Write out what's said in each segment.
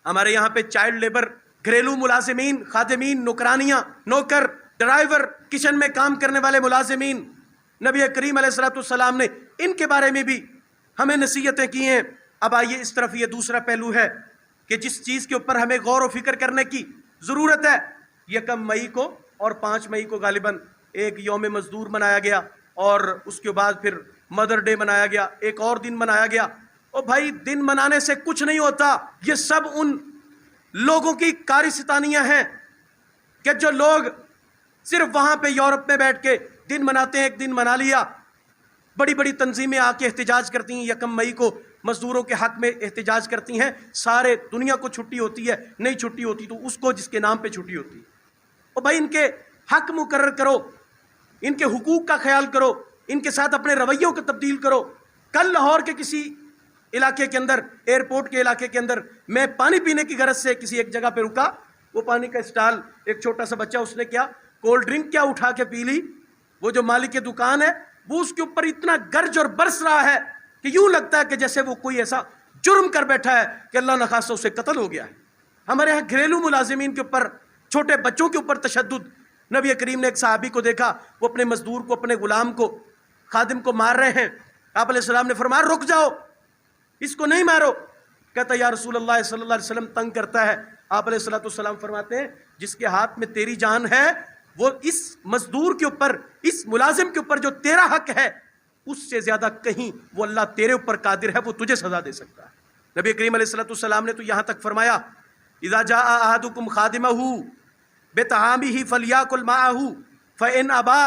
ہمارے یہاں پہ چائلڈ لیبر، گھریلو ملازمین، خادمین، نوکرانیاں، نوکر، ڈرائیور، کچن میں کام کرنے والے ملازمین، نبی کریم علیہ السلام نے ان کے بارے میں بھی ہمیں نصیحتیں کی ہیں۔ اب آئیے اس طرف یہ دوسرا پہلو ہے کہ جس چیز کے اوپر ہمیں غور و فکر کرنے کی ضرورت ہے، 1 مئی کو اور 5 مئی کو غالباً ایک یوم مزدور منایا گیا، اور اس کے بعد پھر مدر ڈے منایا گیا، ایک اور دن منایا گیا۔ اور بھائی دن منانے سے کچھ نہیں ہوتا، یہ سب ان لوگوں کی کارستانیاں ہیں کہ جو لوگ صرف وہاں پہ یورپ میں بیٹھ کے دن مناتے ہیں، ایک دن منا لیا۔ بڑی بڑی تنظیمیں آ کے احتجاج کرتی ہیں، 1 مئی کو مزدوروں کے حق میں احتجاج کرتی ہیں، سارے دنیا کو چھٹی ہوتی ہے، نہیں چھٹی ہوتی تو اس کو جس کے نام پہ چھٹی ہوتی ہے۔ اور بھائی ان کے حق مقرر کرو، ان کے حقوق کا خیال کرو، ان کے ساتھ اپنے رویوں کو تبدیل کرو۔ کل لاہور کے کسی علاقے کے اندر، ایئرپورٹ کے علاقے کے اندر، میں پانی پینے کی غرض سے کسی ایک جگہ پہ رکا، وہ پانی کا اسٹال، ایک چھوٹا سا بچہ، اس نے کیا کولڈ ڈرنک کیا اٹھا کے پی لی، وہ جو مالک کی دکان ہے وہ اس کے اوپر اتنا گرج اور برس رہا ہے کہ یوں لگتا ہے کہ جیسے وہ کوئی ایسا جرم کر بیٹھا ہے کہ اللہ نہ خواستہ اسے قتل ہو گیا ہے۔ ہمارے ہاں گھریلو ملازمین کے اوپر، چھوٹے بچوں کے اوپر تشدد۔ نبی کریم نے ایک صحابی کو دیکھا، وہ اپنے مزدور کو، اپنے غلام کو، خادم کو مار رہے ہیں۔ آپ علیہ السلام نے فرمایا رک جاؤ، اس کو نہیں مارو۔ کہتا یا رسول اللہ صلی اللہ علیہ وسلم تنگ کرتا ہے۔ آپ علیہ السلام فرماتے ہیں جس کے ہاتھ میں تیری جان ہے وہ اس مزدور کے اوپر، اس ملازم کے اوپر جو تیرا حق ہے، اس سے زیادہ کہیں وہ اللہ تیرے اوپر قادر ہے، وہ تجھے سزا دے سکتا ہے۔ نبی کریم علیہ السلام نے تو یہاں تک فرمایا اذا جاء احدکم خادمہ بطعامہ فلیاکل معہ فإن ابا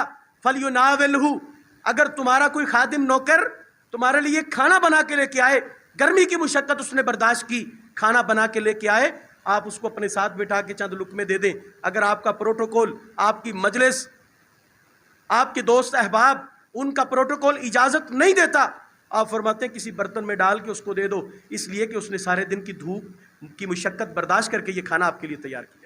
فلیناولہ۔ اگر تمہارا کوئی خادم نوکر تمہارے لیے کھانا بنا کے لے کے آئے، گرمی کی مشقت اس نے برداشت کی، کھانا بنا کے لے کے آئے، آپ اس کو اپنے ساتھ بٹھا کے چند لقمے دے دیں۔ اگر آپ کا پروٹوکول، آپ کی مجلس، آپ کے دوست احباب، ان کا پروٹوکول اجازت نہیں دیتا، آپ فرماتے ہیں کسی برتن میں ڈال کے اس کو دے دو، اس لیے کہ اس نے سارے دن کی دھوپ کی مشقت برداشت کر کے یہ کھانا آپ کے لیے تیار کیا۔